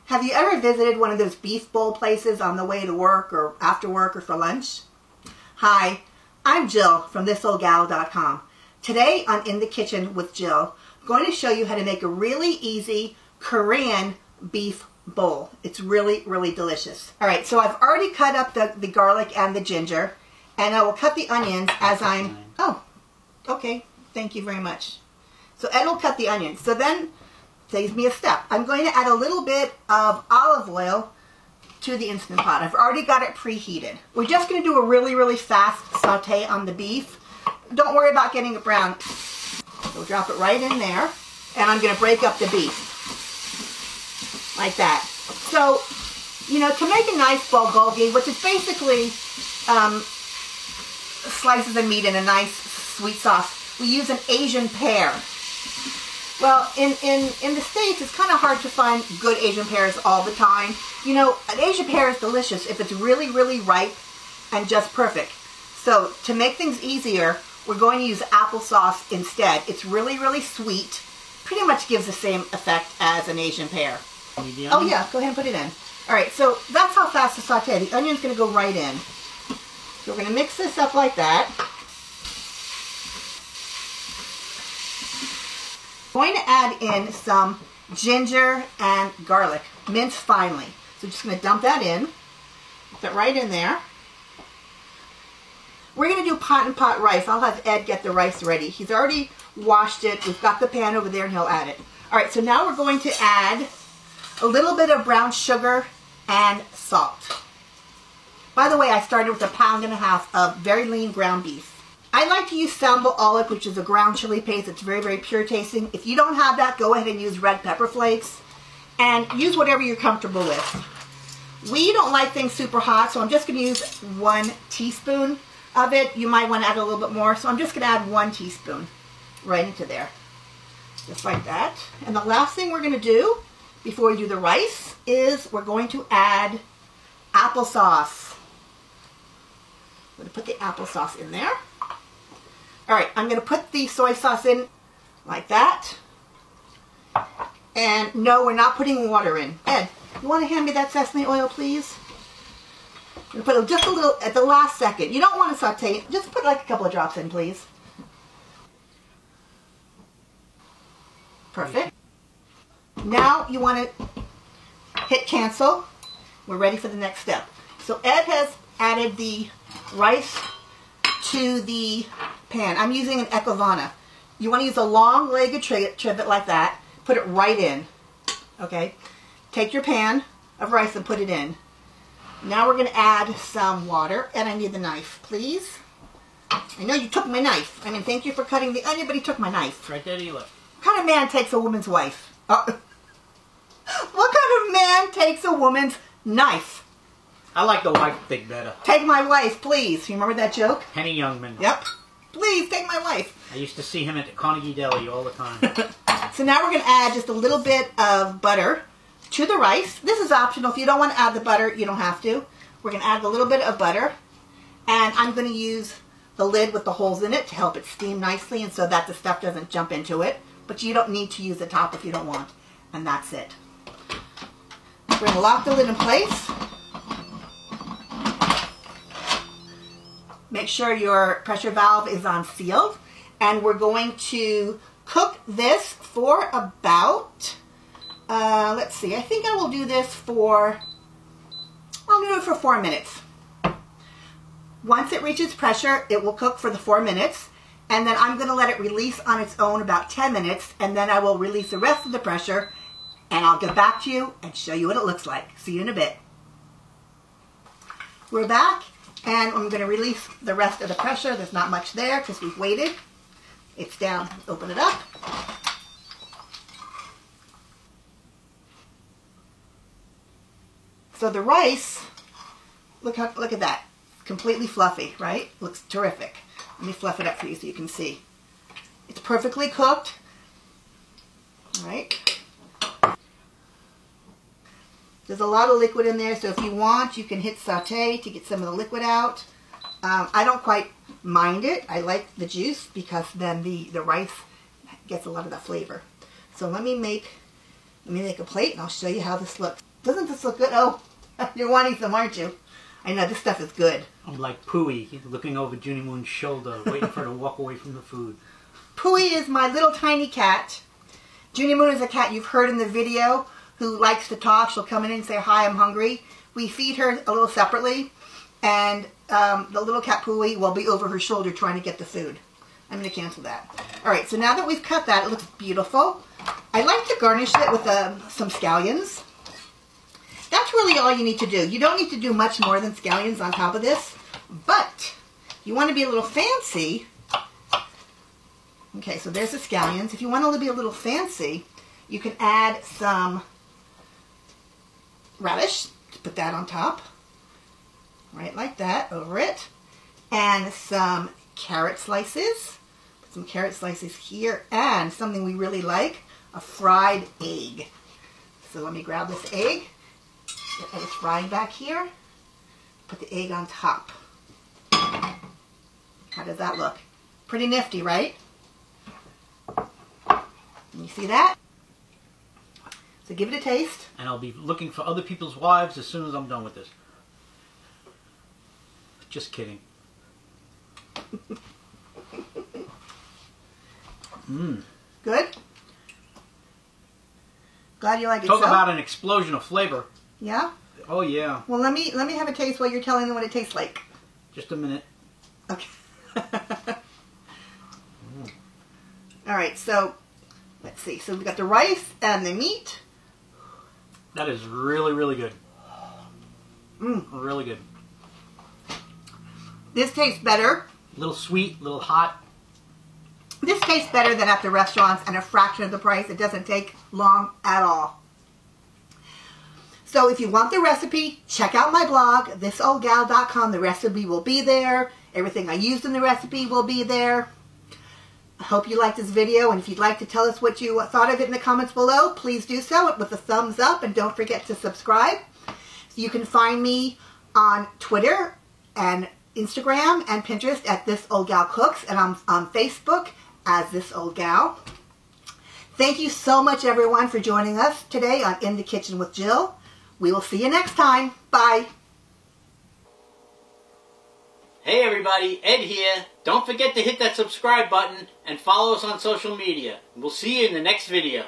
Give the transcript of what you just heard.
Have you ever visited one of those beef bowl places on the way to work or after work or for lunch? Hi, I'm Jill from thisoldgal.com. Today on In the Kitchen with Jill, I'm going to show you how to make a really easy Korean beef bowl. It's really, really delicious. Alright, so I've already cut up the garlic and the ginger, and I will cut the onions as I'm... Oh, okay, thank you very much. So Ed will cut the onions. So then, saves me a step. I'm going to add a little bit of olive oil to the Instant Pot. I've already got it preheated. We're just going to do a really, really fast saute on the beef. Don't worry about getting it brown. So drop it right in there, and I'm going to break up the beef. Like that. So, you know, to make a nice bulgogi, which is basically slices of meat in a nice sweet sauce, we use an Asian pear. Well, in the States, it's kind of hard to find good Asian pears all the time. You know, an Asian pear is delicious if it's really, really ripe and just perfect. So, to make things easier, we're going to use applesauce instead. It's really, really sweet. Pretty much gives the same effect as an Asian pear. Oh yeah, go ahead and put it in. Alright, so that's how fast to saute. The onion's going to go right in. So we're going to mix this up like that. I'm going to add in some ginger and garlic, minced finely. So just going to dump that in. Put it right in there. We're going to do pot and pot rice. I'll have Ed get the rice ready. He's already washed it. We've got the pan over there and he'll add it. Alright, so now we're going to add a little bit of brown sugar and salt. By the way, I started with 1.5 pounds of very lean ground beef. I like to use sambal olive, which is a ground chili paste. It's very, very pure tasting. If you don't have that, go ahead and use red pepper flakes. And use whatever you're comfortable with. We don't like things super hot, so I'm just going to use 1 teaspoon of it. You might want to add a little bit more, so I'm just going to add 1 teaspoon right into there. Just like that. And the last thing we're going to do before we do the rice is we're going to add applesauce. I'm going to put the applesauce in there. Alright, I'm going to put the soy sauce in like that. And no, we're not putting water in. Ed, you want to hand me that sesame oil, please? I'm going to put just a little at the last second. You don't want to saute it. Just put like a couple of drops in, please. Perfect. Now you want to hit cancel. We're ready for the next step. So Ed has added the rice to the pan. I'm using an Ecovana. You want to use a long-legged trivet like that. Put it right in. Okay? Take your pan of rice and put it in. Now we're going to add some water. And I need the knife, please. I know you took my knife. I mean, thank you for cutting the onion, but he took my knife. Right there to your left. What kind of man takes a woman's wife? What kind of man takes a woman's knife? I like the wife thing better. Take my wife, please. You remember that joke? Henny Youngman. Yep. Please, take my wife. I used to see him at the Carnegie Deli all the time. So now we're going to add just a little bit of butter to the rice. This is optional. If you don't want to add the butter, you don't have to. We're going to add a little bit of butter. And I'm going to use the lid with the holes in it to help it steam nicely and so that the stuff doesn't jump into it. But you don't need to use the top if you don't want. And that's it. We're going to lock the lid in place. Make sure your pressure valve is on sealed. And we're going to cook this for about, let's see, I think I will do this for, I'll do it for 4 minutes. Once it reaches pressure, it will cook for the 4 minutes. And then I'm going to let it release on its own about 10 minutes. And then I will release the rest of the pressure. And I'll get back to you and show you what it looks like. See you in a bit. We're back. And I'm going to release the rest of the pressure. There's not much there because we've waited. It's down. Open it up. So the rice, look at that. Completely fluffy, right? Looks terrific. Let me fluff it up for you so you can see. It's perfectly cooked. All right. There's a lot of liquid in there, so if you want, you can hit saute to get some of the liquid out. I don't quite mind it. I like the juice because then the rice gets a lot of that flavor. So let me make a plate and I'll show you how this looks. Doesn't this look good? Oh, you're wanting some, aren't you? I know, this stuff is good. I'm like Pooey, looking over Junie Moon's shoulder, waiting for her to walk away from the food. Pooey is my little tiny cat. Junie Moon is a cat you've heard in the video who likes to talk. She'll come in and say, hi, I'm hungry. We feed her a little separately, and the little cat Pooey will be over her shoulder trying to get the food. I'm going to cancel that. All right, so now that we've cut that, it looks beautiful. I like to garnish it with some scallions. That's really all you need to do. You don't need to do much more than scallions on top of this, but you want to be a little fancy. Okay, so there's the scallions. If you want to be a little fancy, you can add some radish. Put that on top. Right like that, over it. And some carrot slices. Put some carrot slices here. And something we really like, a fried egg. So let me grab this egg. Get it frying back here. Put the egg on top. How does that look? Pretty nifty, right? Can you see that? So give it a taste. And I'll be looking for other people's wives as soon as I'm done with this. Just kidding. Good? Glad you like it. Talk about an explosion of flavor. Yeah? Oh yeah. Well, let me have a taste while you're telling them what it tastes like. Just a minute. Okay. All right, so let's see. So we've got the rice and the meat. That is really, really good. Mmm. Really good. This tastes better. A little sweet, a little hot. This tastes better than at the restaurants and a fraction of the price. It doesn't take long at all. So if you want the recipe, check out my blog, thisoldgal.com. The recipe will be there. Everything I used in the recipe will be there. I hope you liked this video, and if you'd like to tell us what you thought of it in the comments below, please do so with a thumbs up, and don't forget to subscribe. You can find me on Twitter and Instagram and Pinterest at This Old Gal Cooks, and I'm on Facebook as This Old Gal. Thank you so much, everyone, for joining us today on In the Kitchen with Jill. We will see you next time. Bye. Hey everybody, Ed here. Don't forget to hit that subscribe button and follow us on social media. We'll see you in the next video.